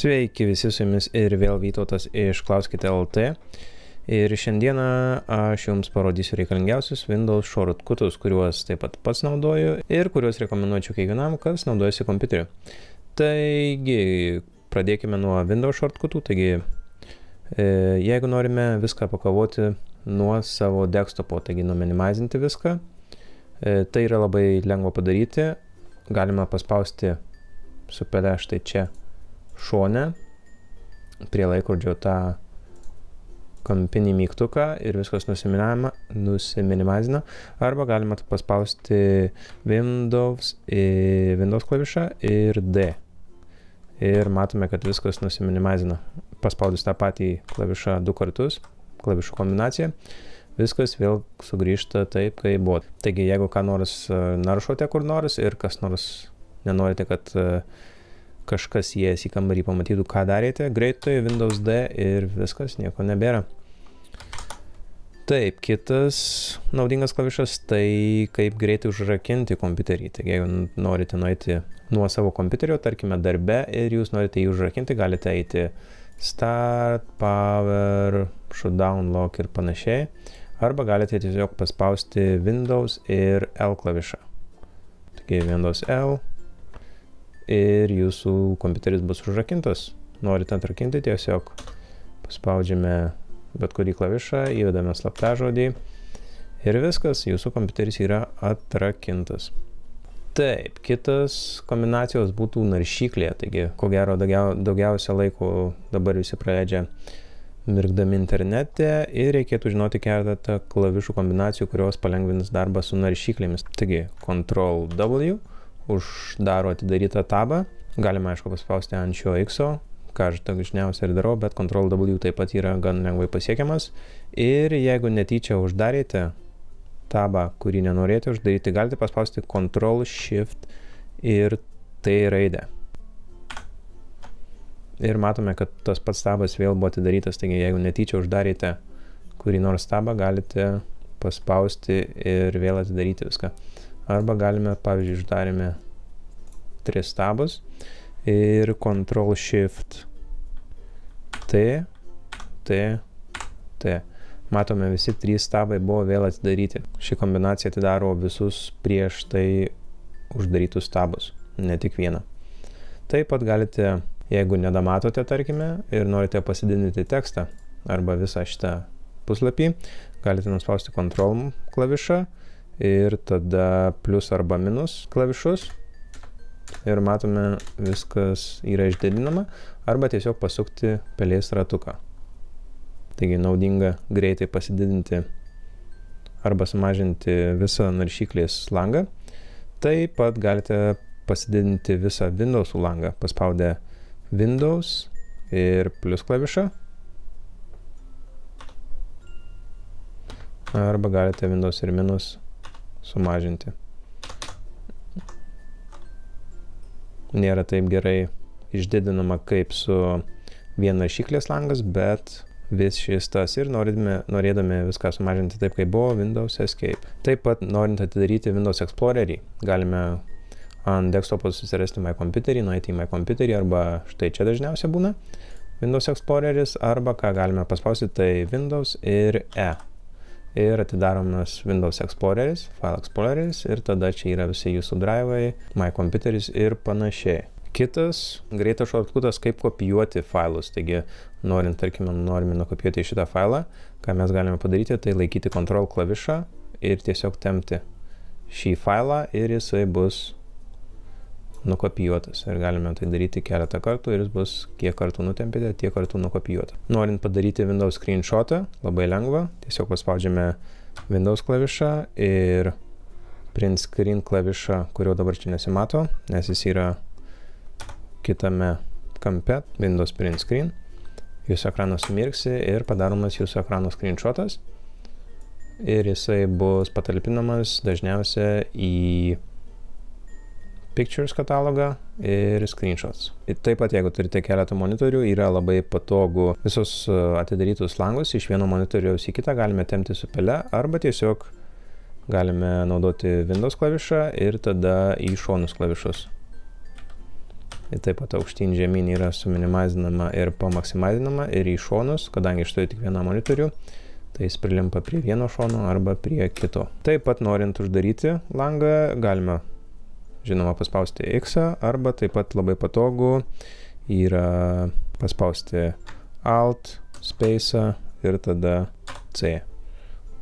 Sveiki visi, su jumis ir vėl Vytautas iš Klauskite LT. Ir šiandieną aš jums parodysiu reikalingiausius Windows shortcutus, kuriuos taip pat pats naudoju ir kuriuos rekomenduočiau kiekvienam, kas naudojasi kompiuteriu. Taigi, pradėkime nuo Windows shortcutų. Taigi, jeigu norime viską pakavoti nuo savo desktopo, taigi numinimizinti viską, tai yra labai lengva padaryti. Galima paspausti su pele štai čia šone prie laikrodžio tą kampinį mygtuką ir viskas nusiminimazina. Arba galima paspausti Windows klavišą ir D. Ir matome, kad viskas nusiminimazina. Paspaudus tą patį klavišą 2 kartus, klavišų kombinaciją, viskas vėl sugrįžta taip, kaip buvo. Taigi, jeigu ką nors naršote kur nors ir kas nors nenorite, kad kažkas įėjęs į kambarį pamatytų, ką darėte, greitai Windows D ir viskas, nieko nebėra. Taip, kitas naudingas klavišas, tai kaip greitai užrakinti kompiuterį. Taigi, jeigu norite nueiti nuo savo kompiuterio, tarkime darbe, ir jūs norite jį užrakinti, galite eiti Start, Power, Shutdown, Lock ir panašiai. Arba galite tiesiog paspausti Windows ir L klavišą. Taigi, Windows L. Ir jūsų kompiuteris bus užrakintas. Norite atrakinti, tiesiog paspaudžiame bet kurį klavišą, įvedame slaptažodį ir viskas, jūsų kompiuteris yra atrakintas. Taip, kitas kombinacijos būtų naršyklė. Taigi, ko gero, daugiausia laiko dabar visi praleidžia mirkdami internete ir reikėtų žinoti keletą klavišų kombinacijų, kurios palengvins darbą su naršyklėmis. Taigi, Ctrl+W uždaro atidarytą tabą. Galima, aišku, paspausti ant šio X-o, ką aš dažniausiai ir darau, bet Ctrl+W taip pat yra gan lengvai pasiekiamas. Ir jeigu netyčia uždarėte tabą, kurį nenorėjote uždaryti, galite paspausti Ctrl+Shift ir T raidę. Ir matome, kad tas pats tabas vėl buvo atidarytas, taigi jeigu netyčia uždarėte kurį nors tabą, galite paspausti ir vėl atidaryti viską. Arba galime, pavyzdžiui, uždarėme 3 tabus ir Ctrl+Shift T, T, T. Matome, visi 3 tabai buvo vėl atidaryti. Ši kombinacija atidaro visus prieš tai uždarytus tabus, ne tik vieną. Taip pat galite, jeigu nedamatote, tarkime, ir norite pasididinti tekstą arba visą šitą puslapį, galite nuspausti Ctrl klavišą ir tada plius arba minus klavišus ir matome, viskas yra išdidinama, arba tiesiog pasukti pelės ratuką. Taigi naudinga greitai pasididinti arba sumažinti visą naršyklės langą. Taip pat galite pasididinti visą Windows langą, paspaudę Windows ir plius klavišą. Arba galite Windows ir minus sumažinti. Nėra taip gerai išdidinama kaip su vien naršyklės langas, bet vis šis tas ir norėdami viską sumažinti taip, kaip buvo, Windows Escape. Taip pat norint atidaryti Windows Explorerį, galime ant desktopo susirasti My Computerį, nueiti į My Computerį, arba štai čia dažniausiai būna Windows Exploreris, arba ką galime paspausti, tai Windows ir E. Ir atidaromas Windows Exploreris, File Exploreris, ir tada čia yra visi jūsų drivai, My Computeris ir panašiai. Kitas greitas shortcutas, kaip kopijuoti failus. Taigi, norime nukopijuoti šitą failą, ką mes galime padaryti, tai laikyti Ctrl klavišą ir tiesiog tempti šį failą ir jisai bus nukopijuotas. Ir galime tai daryti keletą kartų ir jis bus, kiek kartų nutempėte, tiek kartų nukopijuota. Norint padaryti Windows screenshotą, labai lengva. Tiesiog paspaudžiame Windows klavišą ir print screen klavišą, kurio dabar čia nesimato, nes jis yra kitame kampe, Windows print screen. Jūsų ekranas sumirksi ir padaromas jūsų ekrano screenshotas. Ir jisai bus patalpinamas dažniausiai į Pictures katalogą ir Screenshots. Ir taip pat, jeigu turite keletą monitorių, yra labai patogu visus atidarytus langus iš vieno monitoriaus į kitą galime tempti su pele, arba tiesiog galime naudoti Windows klavišą ir tada į šonus klavišus. Taip pat aukštyn žemyn yra suminimizinama ir pamaksimizinama ir į šonus, kadangi aš turiu tik vieną monitorių, tai jis prilimpa prie vieno šono arba prie kito. Taip pat norint uždaryti langą, galime žinoma paspausti X arba taip pat labai patogu yra paspausti Alt, Space ir tada C.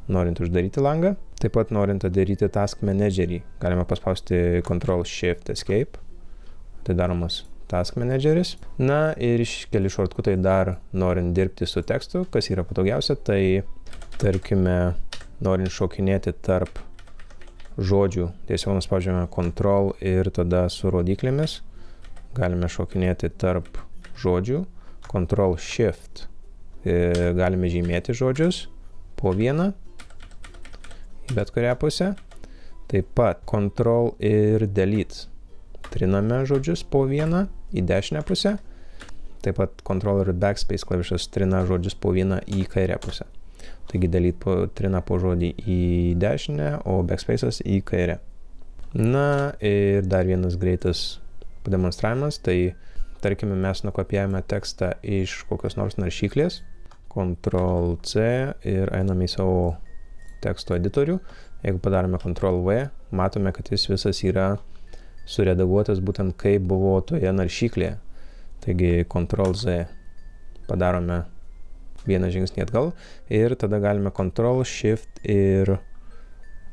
Norint uždaryti langą. Taip pat norint atidaryti Task Managerį, galima paspausti Ctrl Shift Escape. Tai daromas Task Manageris. Na ir keli šortkutai dar norint dirbti su tekstu, kas yra patogiausia, tai tarkime norint šokinėti tarp žodžių, tiesiog nuspaudžiame Ctrl ir tada su rodyklėmis galime šokinėti tarp žodžių, Ctrl Shift galime žymėti žodžius po vieną į bet kurią pusę, taip pat Ctrl ir Delete triname žodžius po vieną į dešinę pusę, taip pat Ctrl ir Backspace klavišas trina žodžius po vieną į kairę pusę. Taigi Delete trina po žodį į dešinę, o Backspace'as į kairę. Na ir dar vienas greitas pademonstravimas, tai tarkime mes nukopijavome tekstą iš kokios nors naršyklės, Ctrl C ir einame į savo teksto editorių. Jeigu padarome Ctrl V, matome, kad jis visas yra suredaguotas būtent kaip buvo toje naršyklėje. Taigi Ctrl Z padarome vieną žingsnį atgal ir tada galime Ctrl Shift ir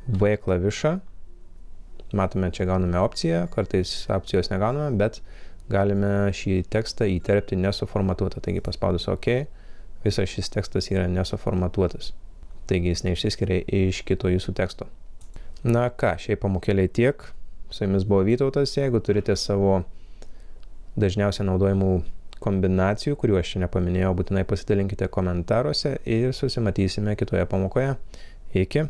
V klavišą. Matome, čia gauname opciją, kartais opcijos negauname, bet galime šį tekstą įterpti nesuformatuotą. Taigi paspaudus OK, visas šis tekstas yra nesuformatuotas. Taigi jis neišsiskiria iš kito jūsų teksto. Na ką, šiai pamokėliai tiek. Su jumis buvo Vytautas. Jeigu turite savo dažniausiai naudojimų kombinacijų, kuriuo aš čia nepaminėjau, būtinai pasidalinkite komentaruose ir susimatysime kitoje pamokoje. Iki.